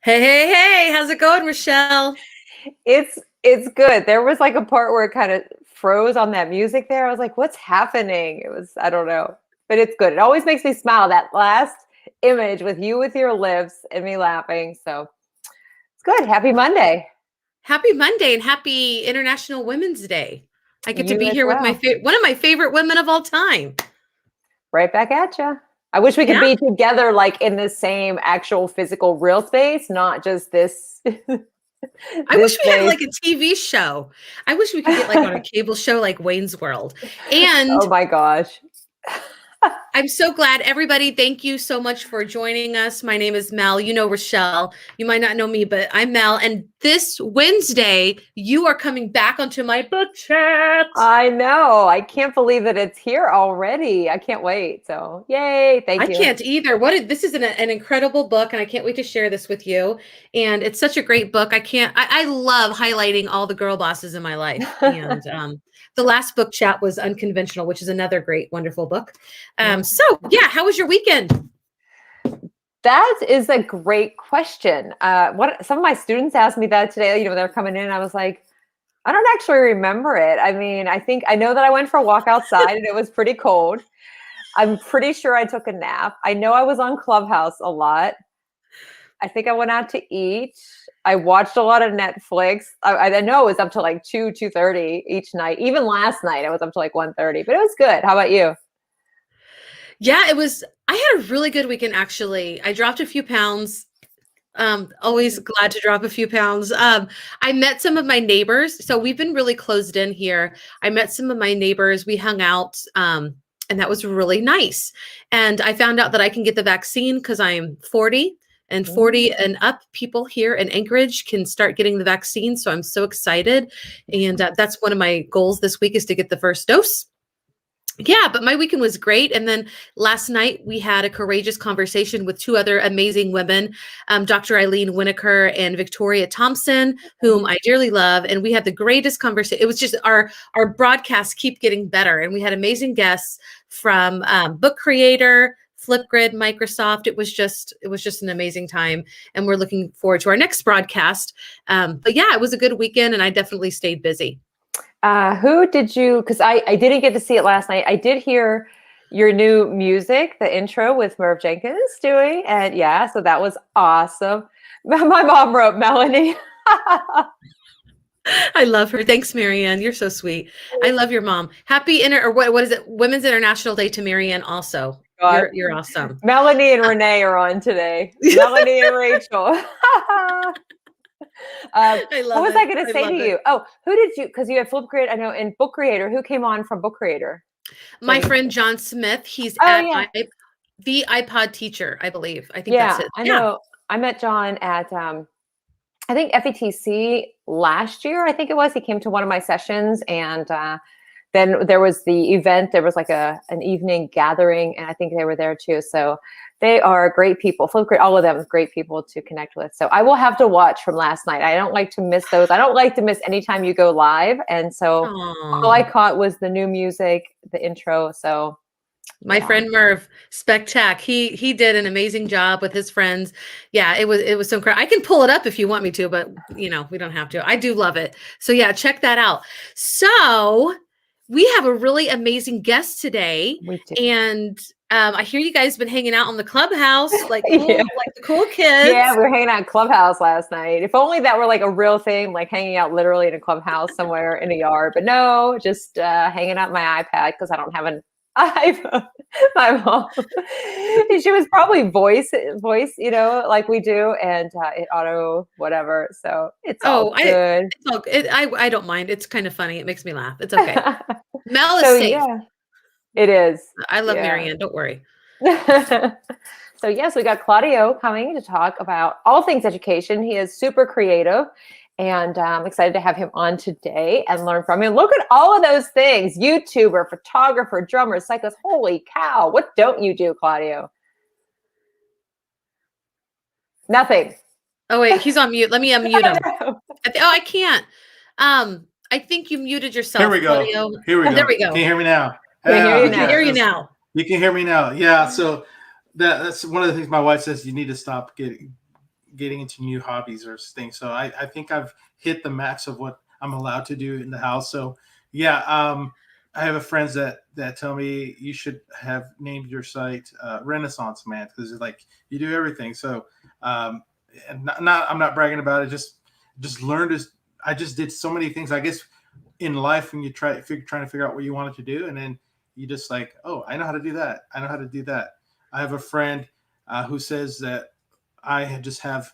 Hey, hey, hey, how's it going, Rachelle? It's good. There was like a part where it kind of froze on that music there. I was like, what's happening? It was, I don't know. But it's good. It always makes me smile, that last image with you with your lips and me laughing. So it's good. Happy Monday. Happy Monday and happy International Women's Day. I get to You be as here with well. one of my favorite women of all time. Right back at you. I wish we could Yeah, be together like in the same actual physical real space, not just this I this wish we had space. like a TV show. I wish we could get like on a cable show like Wayne's World. And Oh my gosh. I'm so glad, everybody. Thank you so much for joining us. My name is Mel. You know Rachelle. You might not know me, but I'm Mel. And this Wednesday, you are coming back onto my book chat. I know. I can't believe that it's here already. I can't wait. So, yay. I Thank you. can't either. This is an incredible book, and I can't wait to share this with you. And it's such a great book. I love highlighting all the girl bosses in my life. And the last book chat was Unconventional, which is another great, wonderful book. Yeah. So yeah, how was your weekend? That is a great question. What some of my students asked me that today, they're coming in. I was like, I don't actually remember it. I mean, I know that I went for a walk outside and it was pretty cold. I'm pretty sure I took a nap. I know I was on Clubhouse a lot. I think I went out to eat. I watched a lot of Netflix. I know it was up to like 2:30 each night. Even last night, I was up to like 1:30, but it was good. How about you? Yeah, it was. I had a really good weekend, actually. I dropped a few pounds. Always glad to drop a few pounds. I met some of my neighbors. So we've been really closed in here. I met some of my neighbors. We hung out. And that was really nice. And I found out that I can get the vaccine because I'm 40, and 40 and up people here in Anchorage can start getting the vaccine. So I'm so excited. And that's one of my goals this week is to get the first dose. Yeah, but my weekend was great. And then last night we had a courageous conversation with two other amazing women, Dr. Eileen Winokur and Victoria Thompson, whom I dearly love. And we had the greatest conversation. It was just our broadcasts keep getting better. And we had amazing guests from book creator, Flipgrid, Microsoft. It was just an amazing time. And we're looking forward to our next broadcast. But yeah, it was a good weekend and I definitely stayed busy. Who did you, because I didn't get to see it last night. I did hear your new music, the intro with Merv Jenkins doing. And yeah, so that was awesome. My mom wrote Melanie. I love her. Thanks, Marianne. You're so sweet. I love your mom. Happy what is it? Women's International Day to Marianne also. God. You're awesome. Melanie and Renee are on today. Melanie and Rachel. What was I going to say to you? Oh, who did you, because you had Flipgrid, I know, and Book Creator. Who came on from Book Creator? My friend John Smith. He's the iPod teacher, I believe. I think that's it. I know. I met John at I think FETC last year. I think it was. He came to one of my sessions, and then there was the event. There was like an evening gathering, and I think they were there too. So they are great people. Flipgrid, all of them, great people to connect with. So I will have to watch from last night. I don't like to miss those. I don't like to miss anytime you go live, and so all I caught was the new music, the intro. So. My friend Merv, Spectac, he did an amazing job with his friends. Yeah, it was so incredible. I can pull it up if you want me to, but we don't have to. I do love it. So yeah, check that out. So we have a really amazing guest today, and I hear you guys been hanging out on the Clubhouse, like cool, like the cool kids. Yeah, we were hanging out in Clubhouse last night. If only that were like a real thing, like hanging out literally in a clubhouse somewhere in a yard. But no, just hanging out my iPad because I don't have an iPhone. My mom, she was probably voice, like we do, and it auto whatever. So it's all good. It's all good. I don't mind. It's kind of funny. It makes me laugh. It's okay. Mel is safe. Yeah, it is. I love Marianne. Don't worry. So yes, we got Claudio coming to talk about all things education. He is super creative. And I'm excited to have him on today and learn from him. Look at all of those things. YouTuber, photographer, drummer, cyclist. Holy cow. What don't you do, Claudio? Nothing. Oh, wait. He's on mute. Let me unmute him. I can't. I think you muted yourself. Here we go. Claudio. Here we go. There we go. Can you hear me now? We can hear you now. You can hear me now. Yeah. So that's one of the things my wife says. You need to stop getting into new hobbies or things. So I think I've hit the max of what I'm allowed to do in the house. So yeah, I have friends that tell me you should have named your site Renaissance Man, because it's like you do everything. So and I'm not bragging about it. Just learned as I just did so many things. I guess in life when you trying to figure out what you wanted to do, and then you just like, oh, I know how to do that. I know how to do that. I have a friend who says that just have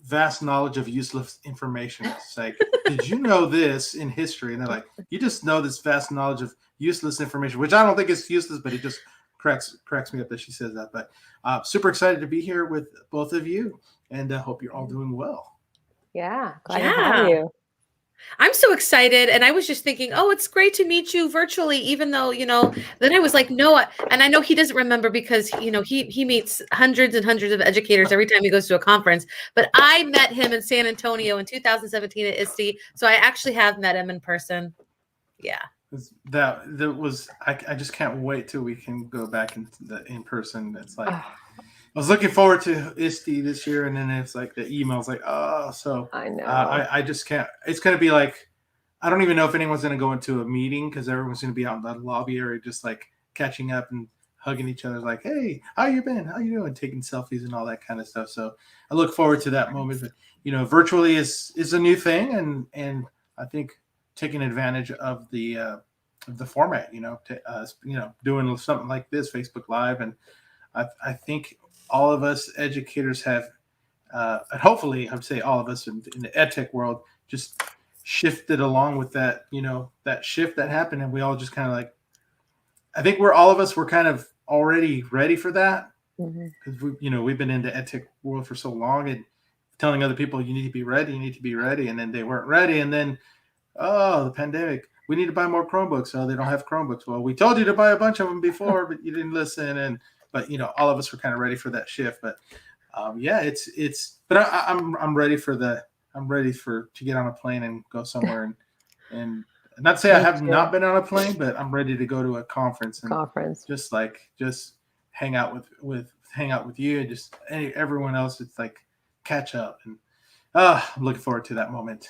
vast knowledge of useless information. It's like, did you know this in history? And they're like, you just know this vast knowledge of useless information, which I don't think is useless, but it just cracks me up that she says that. But super excited to be here with both of you, and hope you're all doing well. Yeah, glad to have you. I'm so excited. And I was just thinking, oh, it's great to meet you virtually, even though, then I was like, no, and I know he doesn't remember because, he meets hundreds and hundreds of educators every time he goes to a conference, but I met him in San Antonio in 2017 at ISTE. So I actually have met him in person. Yeah. That was, I just can't wait till we can go back in person. It's like, I was looking forward to ISTE this year, and then it's like the emails, like, oh, so I know. I just can't. It's going to be like, I don't even know if anyone's going to go into a meeting because everyone's going to be out in the lobby area, just like catching up and hugging each other, like, hey, how you been? How you doing? Taking selfies and all that kind of stuff. So I look forward to that moment. But virtually is a new thing, and I think taking advantage of the format, doing something like this, Facebook Live, and I think all of us educators have, and hopefully I'd say all of us in the ed tech world, just shifted along with that, that shift that happened. And we all just kind of like, I think all of us were kind of already ready for that. Because we've been in the ed tech world for so long, and telling other people, you need to be ready. And then they weren't ready. And then, oh, the pandemic, we need to buy more Chromebooks. Oh, they don't have Chromebooks. Well, we told you to buy a bunch of them before, but you didn't listen. But all of us were kind of ready for that shift. But but I'm ready to get on a plane and go somewhere and not to say I have not been on a plane, but I'm ready to go to a conference and just hang out with you and just everyone else. It's like catch up, and I'm looking forward to that moment.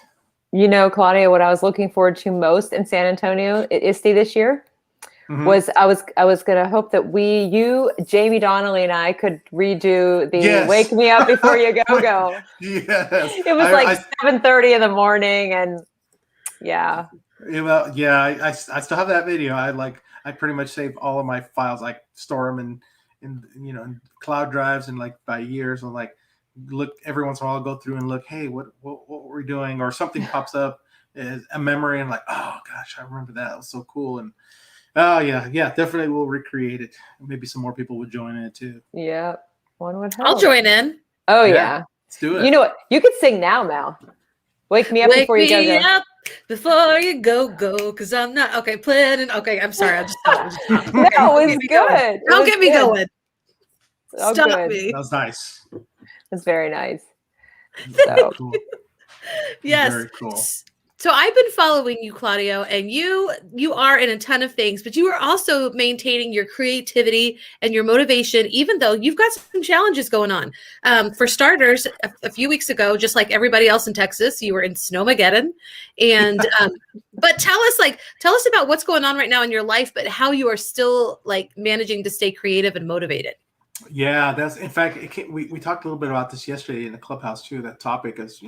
Claudio, what I was looking forward to most in San Antonio at ISTE this year was I was going to hope that you, Jamie Donnelly, and I could redo the Wake Me Up Before You Go. Yes. It was 7:30 in the morning, and yeah. Well, yeah, I still have that video. I pretty much save all of my files, like store them in cloud drives and like by years, and like look every once in a while, I'll go through and look, hey, what were we doing? Or something pops up as a memory, and like, oh gosh, I remember that. It was so cool. And oh yeah, definitely we'll recreate it. Maybe some more people would join in it too. Yeah, one would hope. I'll join in. Oh yeah. Let's do it. You know what? You could sing now, Mel. Wake me up before you go. Wake me up before you go, because I'm not okay. Planning. Okay, I'm sorry. I'll just stop. No, it was good. Don't get me going. Oh, Stop good. me. That was nice. It's very nice. So cool. Yes. Very cool. So I've been following you, Claudio, and you are in a ton of things, but you are also maintaining your creativity and your motivation, even though you've got some challenges going on. For starters, a few weeks ago, just like everybody else in Texas, you were in Snowmageddon. And but tell us about what's going on right now in your life, but how you are still like managing to stay creative and motivated. Yeah, that's in fact, we talked a little bit about this yesterday in the clubhouse too. That topic is,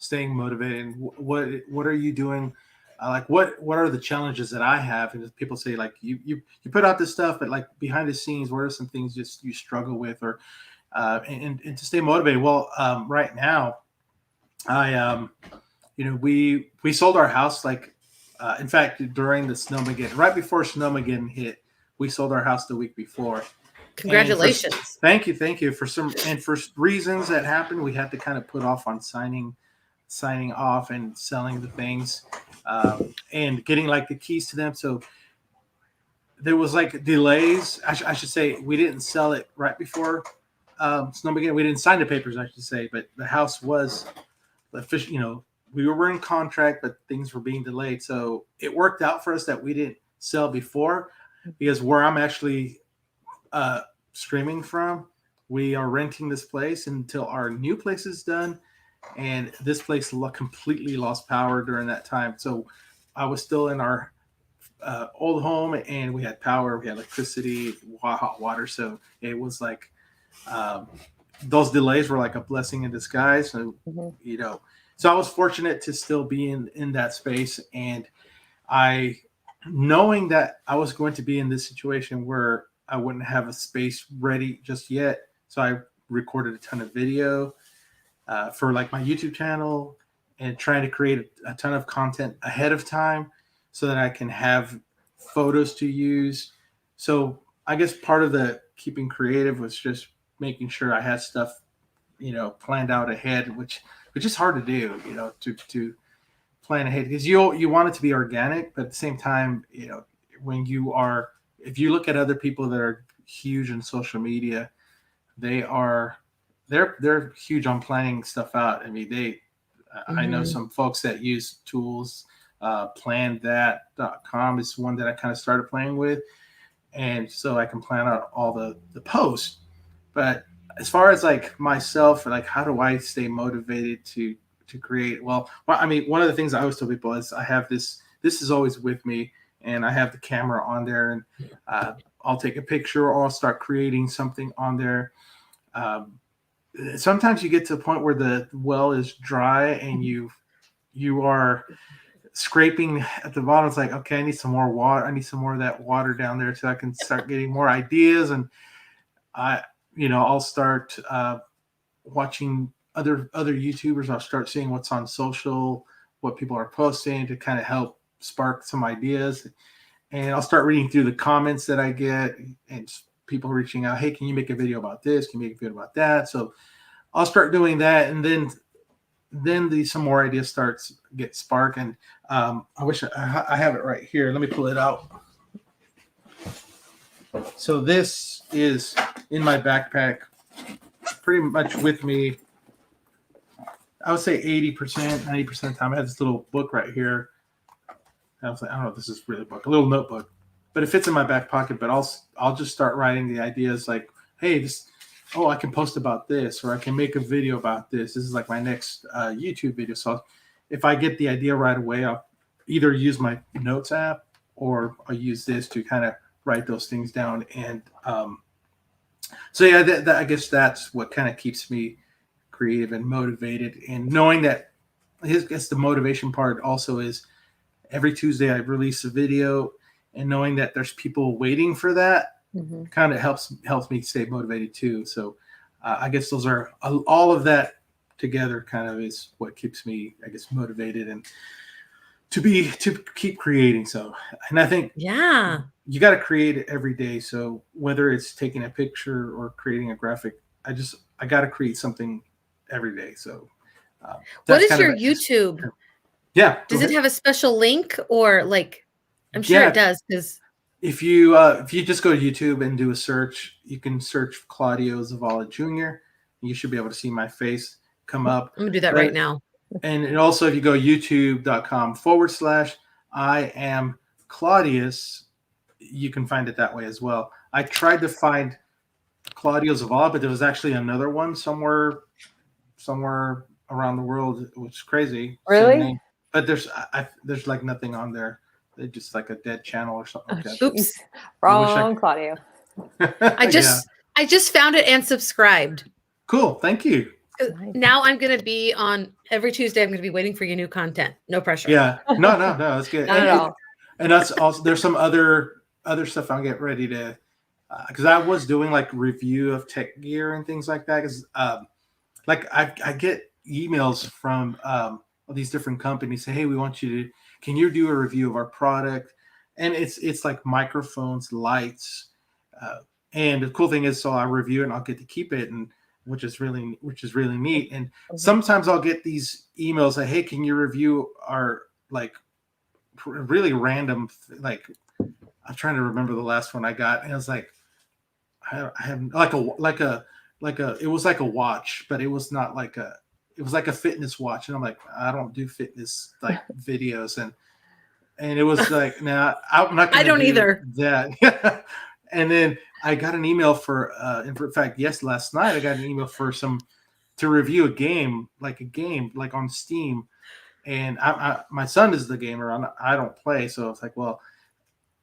staying motivated. And what are you doing? Like what are the challenges that I have? And people say like you put out this stuff, but like behind the scenes, what are some things just you struggle with, or and to stay motivated? Well, right now, we sold our house. Like in fact, during the Snowmageddon, right before Snowmageddon hit, we sold our house the week before. Congratulations! Thank you. For reasons that happened, we had to kind of put off on signing off and selling the things and getting like the keys to them. So there was like delays. I should say we didn't sell it right before Snowmageddon. We didn't sign the papers, I should say, but the house was official. We were in contract, but things were being delayed. So it worked out for us that we didn't sell before, because where I'm actually streaming from, we are renting this place until our new place is done. And this place completely lost power during that time. So I was still in our old home, and we had power, we had electricity, hot water. So it was like those delays were like a blessing in disguise. So, you know, so I was fortunate to still be in that space. And knowing that I was going to be in this situation where I wouldn't have a space ready just yet. So I recorded a ton of video for like my YouTube channel, and trying to create a ton of content ahead of time so that I can have photos to use. So I guess part of the keeping creative was just making sure I had stuff, you know, planned out ahead, which is hard to do, you know, to plan ahead, because you want it to be organic, but at the same time, you know, if you look at other people that are huge in social media, they're huge on planning stuff out. I mean, I know some folks that use tools. Planthat.com is one that I kind of started playing with, and so I can plan out all the posts. But as far as like myself, like how do I stay motivated to create? Well, I mean, one of the things I always tell people is I have this is always with me, and I have the camera on there, and I'll take a picture or I'll start creating something on there. Sometimes you get to a point where the well is dry and you are scraping at the bottom. It's like, okay, I need some more water. I need some more of that water down there so I can start getting more ideas. And I'll start watching other YouTubers. I'll start seeing what's on social, what people are posting to kind of help spark some ideas. And I'll start reading through the comments that I get, and people reaching out, hey, can you make a video about this? Can you make a video about that? So I'll start doing that, and then some more ideas get spark. And I wish I have it right here. Let me pull it out. So this is in my backpack, pretty much with me. I would say 80%, 90% of the time. I have this little book right here. I was like, I don't know if this is really a book, a little notebook, but it fits in my back pocket. But I'll just start writing the ideas like, hey, I can post about this, or I can make a video about this. This is like my next YouTube video. So if I get the idea right away, I'll either use my notes app or I'll use this to kind of write those things down. And so yeah, I guess that's what kind of keeps me creative and motivated. And knowing that, I guess the motivation part also is every Tuesday I release a video, and knowing that there's people waiting for that kind of helps me stay motivated too. So I guess those are all of that together kind of is what keeps me, I guess, motivated and to keep creating. So, and I think you got to create it every day. So whether it's taking a picture or creating a graphic, I got to create something every day. So what is your YouTube? Yeah. Does it have a special link, or like, I'm sure it does, because if you just go to YouTube and do a search, you can search Claudio Zavala Jr. You should be able to see my face come up. I'm gonna do that right now. And also, if you go youtube.com/I AM Claudius, you can find it that way as well. I tried to find Claudio Zavala, but there was actually another one somewhere around the world, which is crazy. Really? But there's like nothing on there. They're just like a dead channel or something like that. Oops. Wrong, Claudio. I just found it and subscribed. Cool. Thank you. Now I'm going to be on every Tuesday. I'm going to be waiting for your new content. No pressure. Yeah. No, that's good. Not at all. And that's also, there's some other stuff I'll get ready to, because I was doing like review of tech gear and things like that. Because like I get emails from these different companies say, hey, can you do a review of our product? And it's like microphones, lights, and the cool thing is, so I review it and I'll get to keep it, and which is really neat. And sometimes I'll get these emails like, hey, can you review our like really random, like I'm trying to remember the last one I got, and I was like, I have it was like a watch, but it was not like it was like a fitness watch, and I'm like, I don't do fitness like videos, and it was like, nah, I'm not. I don't either. That. And then I got an email for, in fact, last night I got an email for to review a game like on Steam. And my son is the gamer. I don't play, so it's like, well,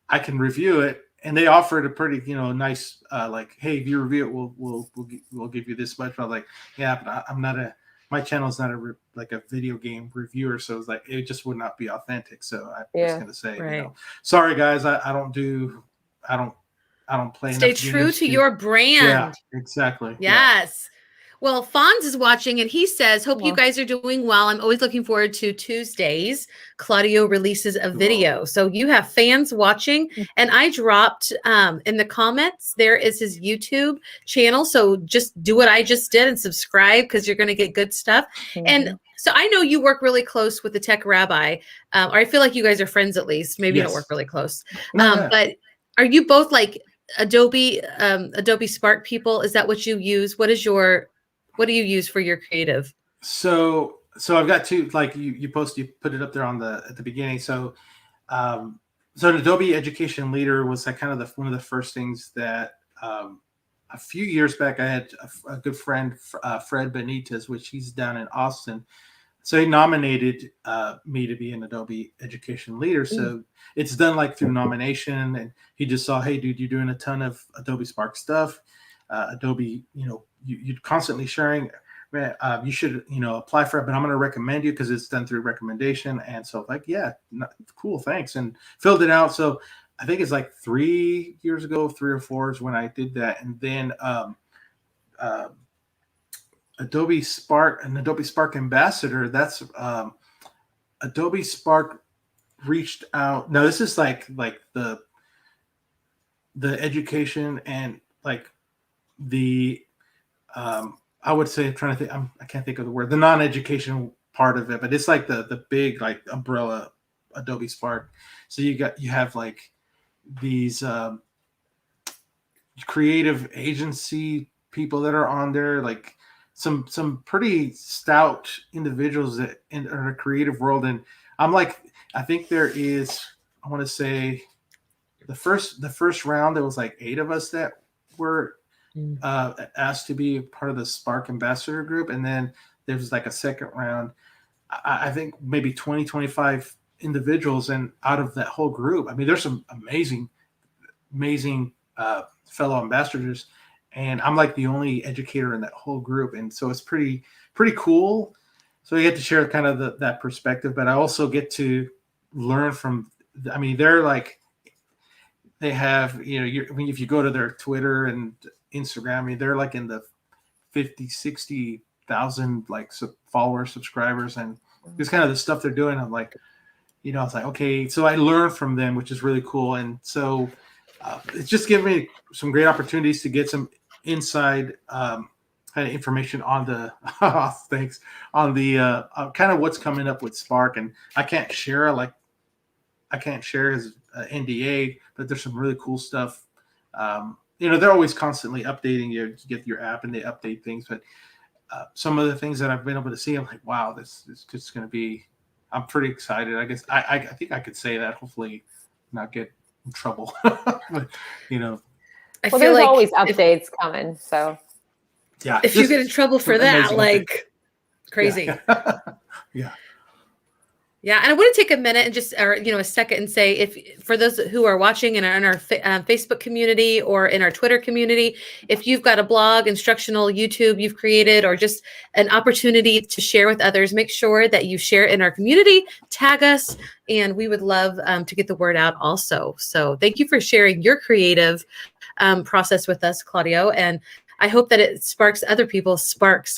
I can review it. And they offered a pretty, nice, like, hey, if you review it, we'll give you this much. But I was like, yeah, but I'm not my channel is not like a video game reviewer, so it's like it just would not be authentic. So I'm just gonna say, right. Sorry guys, I don't play. Stay true to your brand. Yeah, exactly. Yes. Yeah. Well, Fonz is watching and he says, hope you Cool. guys are doing well. I'm always looking forward to Tuesdays. Claudio releases a video. So you have fans watching. And I dropped in the comments, there is his YouTube channel. So just do what I just did and subscribe because you're going to get good stuff. And so I know you work really close with the tech rabbi, or I feel like you guys are friends at least. Maybe you don't work really close. But are you both like Adobe Spark people? Is that what you use? What do you use for your creative? So I've got two, like you put it up there at the beginning. So an Adobe Education Leader was like kind of one of the first things that a few years back I had a good friend, Fred Benitez, which he's down in Austin. So he nominated me to be an Adobe Education Leader. So it's done like through nomination, and he just saw, hey, dude, you're doing a ton of Adobe Spark stuff. Adobe, you're constantly sharing. Man, you should, apply for it, but I'm going to recommend you because it's done through recommendation. And so like, yeah, cool, thanks. And filled it out. So I think it's like 3 years ago, 3 or 4 is when I did that. And then Adobe Spark, an Adobe Spark ambassador, that's Adobe Spark reached out. No, this is like the education and like the I would say, I'm trying to think, I can't think of the word, the non-education part of it, but it's like the big like umbrella Adobe Spark. So you have like these creative agency people that are on there, like some pretty stout individuals that are in a creative world. And I'm like, I think there is, I want to say the first round, there was like 8 of us that were asked to be part of the Spark ambassador group. And then there was like a second round, I think maybe 25 individuals. And out of that whole group, I mean, there's some amazing fellow ambassadors. And I'm like the only educator in that whole group. And so it's pretty cool. So I get to share kind of that perspective, but I also get to learn from, I mean, they're like, they have, if you go to their Twitter and Instagram, I mean, they're like in the 50, 60,000 like followers, subscribers, and just kind of the stuff they're doing. I'm like, it's like, okay, so I learn from them, which is really cool. And so it's just given me some great opportunities to get some inside kind of information on the thanks on the kind of what's coming up with Spark. And I can't share his NDA, but there's some really cool stuff. They're always constantly updating you. You get your app and they update things, but some of the things that I've been able to see, I'm like, wow, this is just going to be, I'm pretty excited. I guess I think I could say that, hopefully not get in trouble. But, I feel there's like always updates coming. So yeah, if you get in trouble for that, like crazy. Yeah. Yeah. Yeah, and I want to take a minute and just, a second and say, if for those who are watching in our Facebook community or in our Twitter community, if you've got a blog, instructional YouTube you've created, or just an opportunity to share with others, make sure that you share it in our community, tag us, and we would love to get the word out also. So thank you for sharing your creative process with us, Claudio, and I hope that it sparks other people.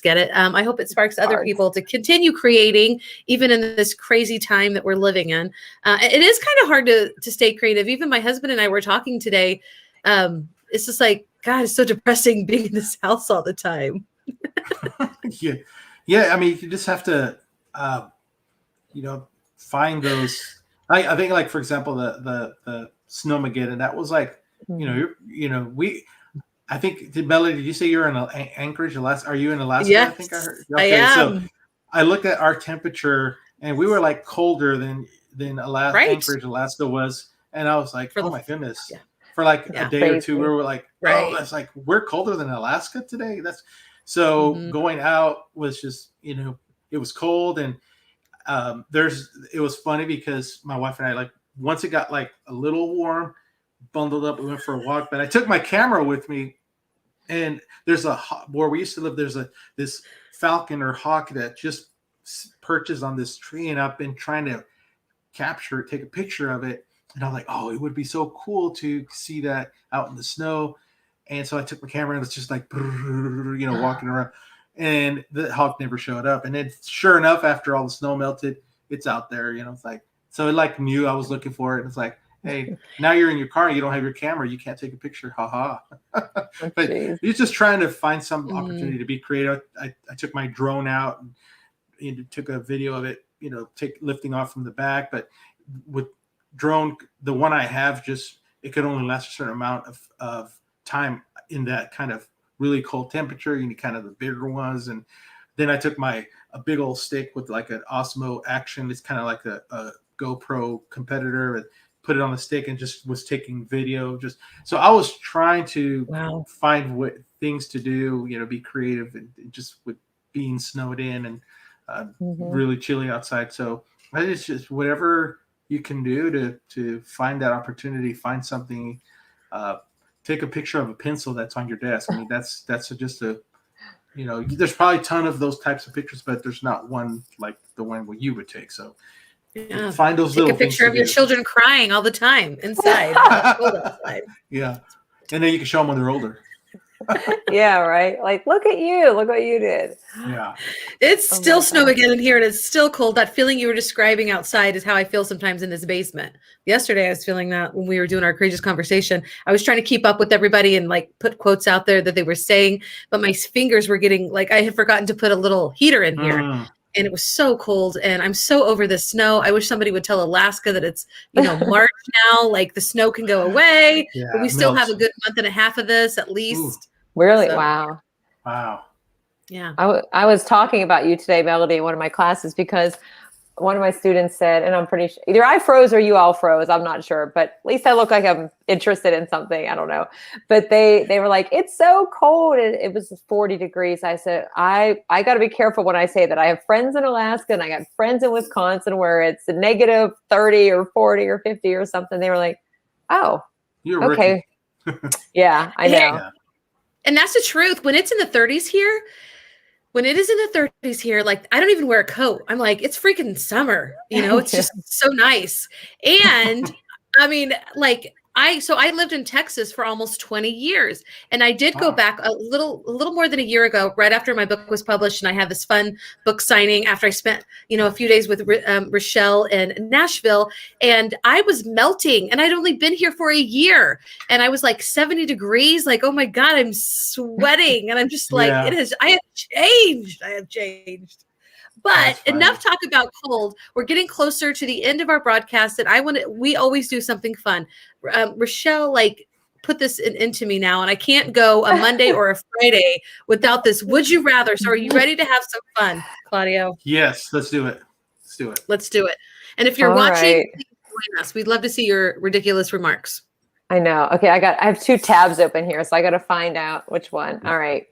Get it? I hope it sparks other people to continue creating, even in this crazy time that we're living in. It is kind of hard to stay creative. Even my husband and I were talking today. It's just like, God, it's so depressing being in this house all the time. Yeah. I mean, you just have to, find those. I think, like, for example, the Snowmageddon. That was like, I think, Melody, did you say you're in Anchorage, Alaska? Are you in Alaska? Yes, I think I heard. Okay, I am. So I looked at our temperature, and we were like colder than Alaska, right. Anchorage, Alaska was, and I was like, oh my goodness. Yeah. for like Yeah, a day or two. crazy. We were like, Right. oh, that's like we're colder than Alaska today. That's so going out was just it was cold and it was funny because my wife and I like once it got like a little warm, bundled up, we went for a walk. But I took my camera with me, and there's where we used to live. There's this falcon or hawk that just perches on this tree, and I've been trying to capture it, take a picture of it. And I'm like, oh, it would be so cool to see that out in the snow. And so I took my camera and it's just like, walking around. And the hawk never showed up. And then sure enough, after all the snow melted, it's out there. It's like, so it like knew I was looking for it. And it's like, hey, now you're in your car and you don't have your camera. You can't take a picture. Ha ha. But you're just trying to find some opportunity to be creative. I took my drone out and took a video of it, lifting off from the back. But with drone, the one I have, it could only last a certain amount of time in that kind of really cold temperature. You need kind of the bigger ones. And then I took a big old stick with like an Osmo Action. It's kind of like a GoPro competitor, and put it on the stick and just was taking video. So I was trying to find things to do, be creative, and just with being snowed in and really chilly outside. So it's just whatever you can do to find that opportunity, find something, take a picture of a pencil that's on your desk. I mean, that's just there's probably a ton of those types of pictures, but there's not one like the one where you would take. So find those little things. Take a picture of your children crying all the time inside. Yeah. And then you can show them when they're older. Yeah, right. Like, look at you. Look what you did. Yeah. It's still snow again in here, and it's still cold. That feeling you were describing outside is how I feel sometimes in this basement. Yesterday, I was feeling that when we were doing our courageous conversation. I was trying to keep up with everybody and like put quotes out there that they were saying, but my fingers were getting like I had forgotten to put a little heater in here. And it was so cold, and I'm so over the snow. I wish somebody would tell Alaska that it's, March now, like the snow can go away, but we still have a good month and a half of this at least. Ooh, really? So, Wow. Yeah. I was talking about you today, Melody, in one of my classes, because one of my students said, and I'm pretty sure either I froze or you all froze. I'm not sure, but at least I look like I'm interested in something. I don't know. But they were like, it's so cold. It was 40 degrees. I said, I got to be careful when I say that. I have friends in Alaska and I got friends in Wisconsin where it's a negative 30 or 40 or 50 or something. They were like, oh, you're okay. Yeah, I know. Yeah. And that's the truth. When it's in the 30s here, when it is in the 30s here, like I don't even wear a coat. I'm like, it's freaking summer. It's just so nice. And I mean, like I lived in Texas for almost 20 years. And I did go back a little more than a year ago, right after my book was published. And I had this fun book signing after I spent, a few days with Rachelle in Nashville. And I was melting, and I'd only been here for a year. And I was like 70 degrees, like, oh my God, I'm sweating. And I'm just like, I have changed. But enough talk about cold. We're getting closer to the end of our broadcast, and we always do something fun. Rachelle, like, put this into me now, and I can't go a Monday or a Friday without this. Would you rather? So are you ready to have some fun, Claudio? Yes, let's do it. Let's do it. And if you're watching, please join us. We'd love to see your ridiculous remarks. I know. Okay, I have 2 tabs open here, so I got to find out which one. All right.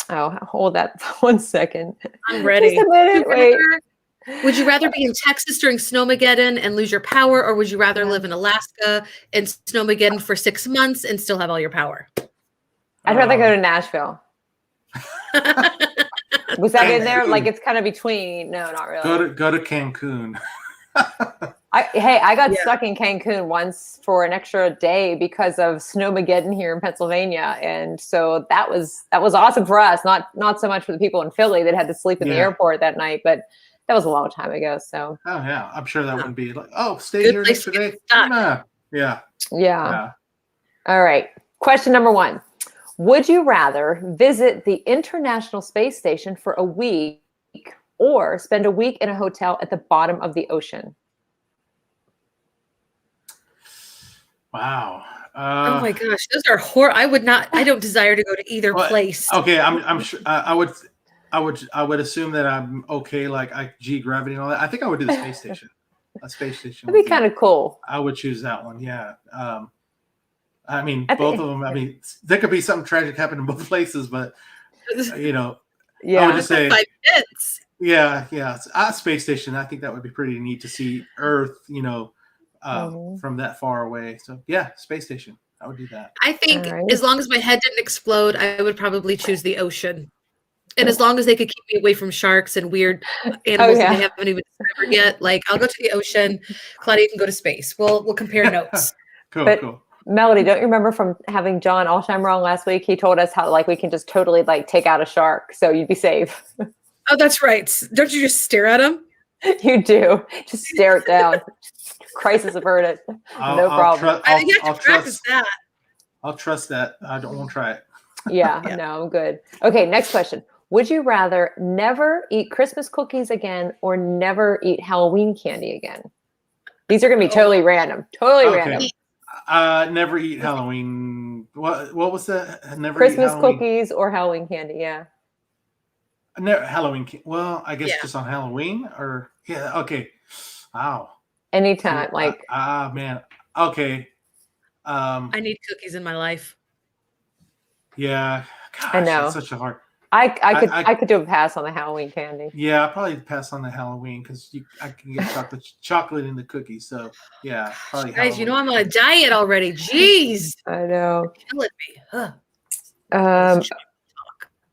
Oh, hold that 1 second. I'm ready. Just a minute. Wait. Would you rather be in Texas during Snowmageddon and lose your power, or would you rather live in Alaska and Snowmageddon for 6 months and still have all your power? I'd rather go to Nashville. Was that in there? Like, it's kind of between. No, not really. Go to Cancun. I got stuck in Cancun once for an extra day because of Snowmageddon here in Pennsylvania, and so that was awesome for us. Not so much for the people in Philly that had to sleep in the airport that night, but that was a long time ago. So I'm sure that wouldn't be like, stay here yesterday. Yeah. All right. Question number 1: would you rather visit the International Space Station for a week or spend a week in a hotel at the bottom of the ocean? Wow. Oh my gosh, those are horrible. I don't desire to go to either place. Okay, I'm sure I would assume that I'm okay, like G gravity and all that. I think I would do the space station. A space station That'd be kind of cool. I would choose that one. Yeah. I mean, I both think- of them. I mean, there could be something tragic happen in both places, but you know, I would Yeah. just say, 5 minutes. yeah. Space station. I think that would be pretty neat to see Earth, from that far away. So yeah, space station. I would do that. I think All right. as long as my head didn't explode, I would probably choose the ocean. And as long as they could keep me away from sharks and weird animals that yeah. they haven't even discovered yet, like I'll go to the ocean. Claudia can go to space. We'll compare notes. Cool. Melody, don't you remember from having John Alsheimer on last week? He told us how like we can just totally like take out a shark, so you'd be safe. Oh, that's right. Don't you just stare at them? You do. Just stare it down. Crisis averted. No problem. I think you have to practice that. I'll trust that. Won't try it. Yeah, no, I'm good. Okay, next question. Would you rather never eat Christmas cookies again or never eat Halloween candy again? These are going to be totally random. Totally random. Never eat Halloween. What was that? Never Christmas eat Halloween. cookies or Halloween candy, yeah. Never Halloween. Well, I guess Yeah. just on Halloween or yeah. Okay. Wow. Anytime, like man. Okay. I need cookies in my life. Yeah. Gosh, I know. It's such a hard. I could do a pass on the Halloween candy. Yeah, I'll probably pass on the Halloween because I can get chocolate in the cookies. So yeah, probably. Guys, you know Halloween. I'm on a diet already. Jeez. I know. Killing me. Ugh.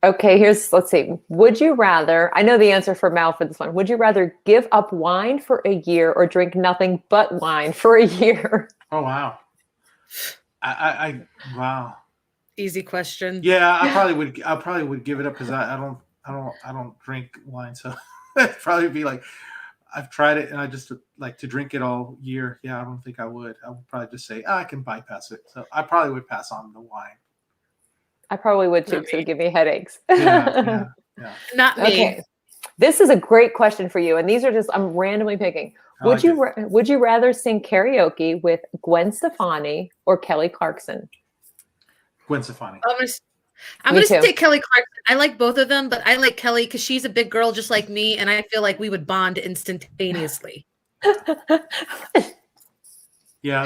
Okay, let's see. Would you rather, I know the answer for Mal for this one. Would you rather give up wine for a year or drink nothing but wine for a year? Oh wow. Wow. Easy question. Yeah, I probably would give it up because I don't drink wine, so it'd probably be like I've tried it and I just like to drink it all year. Yeah, I don't think I would. I would probably just say I can bypass it. So I probably would pass on the wine. I probably would too, because it would give me headaches. Yeah. Not me. Okay. This is a great question for you. And these are just, I'm randomly picking. Would you rather sing karaoke with Gwen Stefani or Kelly Clarkson? Gwen Stefani. I'm gonna say Kelly Clarkson. I like both of them, but I like Kelly because she's a big girl just like me, and I feel like we would bond instantaneously. Yeah,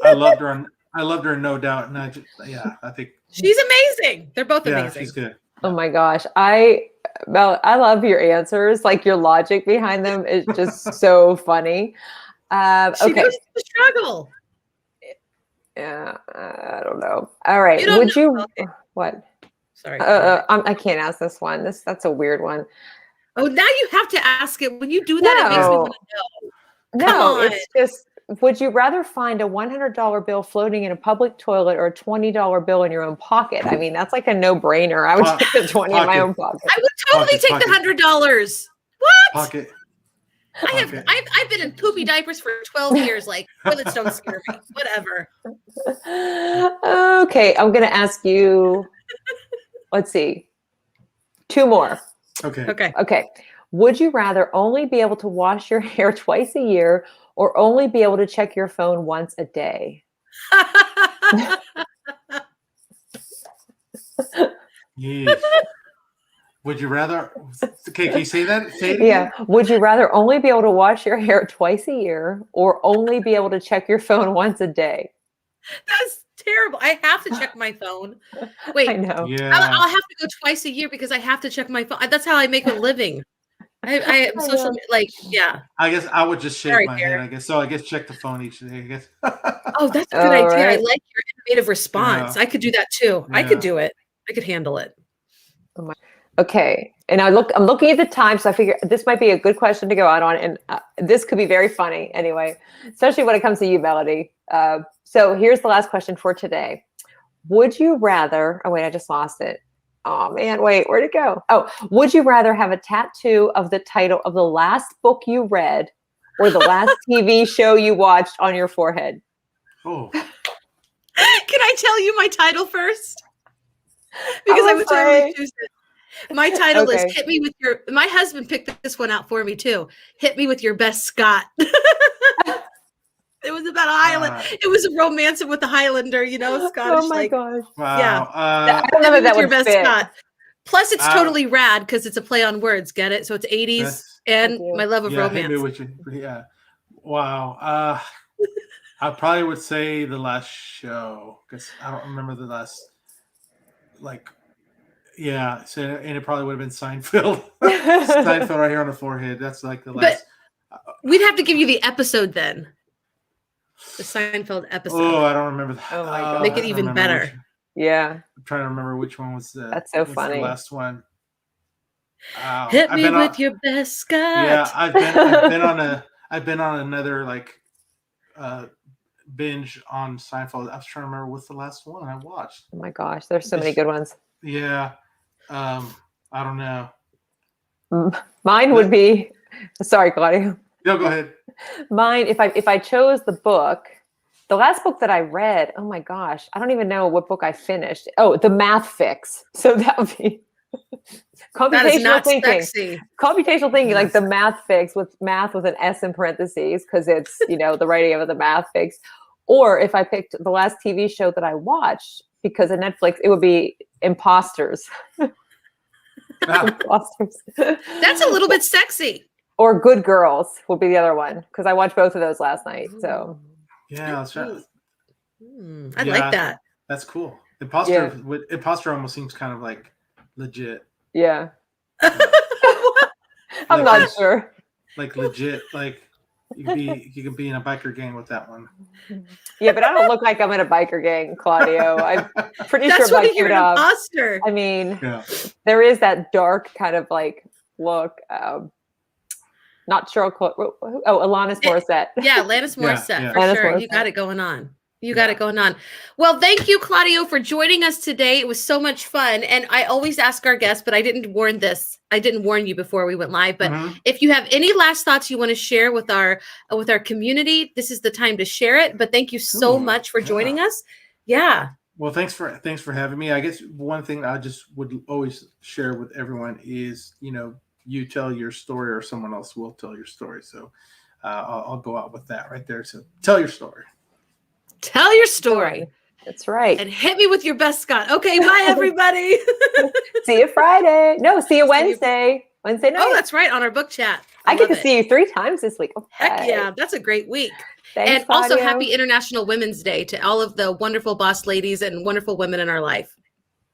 I loved her. I loved her, no doubt, and I think she's amazing. They're both amazing. Yeah, she's good. Oh my gosh, I love your answers. Like your logic behind them is just so funny. She okay, knows the struggle. Yeah, I don't know. All right, what? Sorry, I can't ask this one. That's a weird one. Oh, now you have to ask it. When you do that, it makes me want to know. Come on. It's just. Would you rather find a $100 bill floating in a public toilet or a $20 bill in your own pocket? I mean, that's like a no-brainer. I would take the 20 in my own pocket. I would totally take the $100. What? Pocket. I've been in poopy diapers for 12 years. Like, toilets don't scare me. Whatever. Okay, I'm going to ask you, let's see, 2 more. Okay. Would you rather only be able to wash your hair twice a year or only be able to check your phone once a day? Yes. Would you rather? Okay, can you say that? Say it again? Yeah. Would you rather only be able to wash your hair twice a year or only be able to check your phone once a day? That's terrible. I have to check my phone. Wait. I know. Yeah. I'll have to go twice a year because I have to check my phone. That's how I make a living. I am social, yeah. I guess I would just shake my head, I guess. So I guess check the phone each day, I guess. Oh, that's a good idea. Right. I like your innovative response. Yeah. I could do that too. Yeah. I could do it. I could handle it. Okay. And I'm looking at the time, so I figure this might be a good question to go out on. And this could be very funny anyway, especially when it comes to you, Melody. So here's the last question for today. Would you rather, oh wait, I just lost it. Oh man, wait, where'd it go? Oh, would you rather have a tattoo of the title of the last book you read or the last TV show you watched on your forehead? Oh. Can I tell you my title first? Because I would totally choose it. My title is Hit Me With Your, my husband picked this one out for me too. Hit Me With Your Best Scott. It was about a Highland. It was a romancing with a Highlander, Scottish. Oh my gosh! Wow. Yeah, I don't know that would fit. Scott. Plus, it's totally rad because it's a play on words. Get it? So it's 80s and my love of romance. Yeah. Wow. I probably would say the last show because I don't remember the last. Like, yeah. So and it probably would have been Seinfeld. Seinfeld right here on the forehead. That's like the last. We'd have to give you the episode then. The Seinfeld episode. Oh, I don't remember that. Oh my God. Make it even better. Yeah. I'm trying to remember which one was the. That's so what's funny. The last one. Hit me with your best, Scott. Yeah, I've been on another like binge on Seinfeld. I was trying to remember what's the last one I watched. Oh my gosh, there's so many good ones. Yeah. I don't know. Mine would be, sorry, Claudio. No, go ahead. Mine, if I chose the book, the last book that I read, oh my gosh, I don't even know what book I finished. Oh, The Math Fix. So that would be That is computational not thinking. sexy. Computational thinking, like The Math Fix with math with an S in parentheses, because it's, the writing of The Math Fix. Or if I picked the last TV show that I watched, because of Netflix, it would be Imposters. Imposters. That's a little bit sexy. Or Good Girls will be the other one, because I watched both of those last night. So yeah, that's right. I like that. That's cool. Imposter almost seems kind of like legit. Yeah. I'm not sure. Like legit, like you could be in a biker gang with that one. Yeah, but I don't look like I'm in a biker gang, Claudio. I'm pretty That's sure why you're an imposter. I mean, there is that dark kind of like look. Not Cheryl. Alanis Morissette. Yeah, Alanis Morissette for Alanis sure. Morissette. You got it going on. You got it going on. Well, thank you, Claudio, for joining us today. It was so much fun. And I always ask our guests, but I didn't warn you before we went live. But if you have any last thoughts you want to share with our community, this is the time to share it. But thank you so much for joining us. Yeah. Well, thanks for having me. I guess one thing I just would always share with everyone is, you tell your story or someone else will tell your story. So I'll go out with that right there. So tell your story. Tell your story. That's right. And hit me with your best, Scott. Okay, bye, everybody. See you Friday. No, see you Wednesday. Wednesday night. Oh, that's right, on our book chat. I get to see you 3 times this week. Okay. Heck yeah, that's a great week. Thanks, and also Claudio. happy International Women's Day to all of the wonderful boss ladies and wonderful women in our life.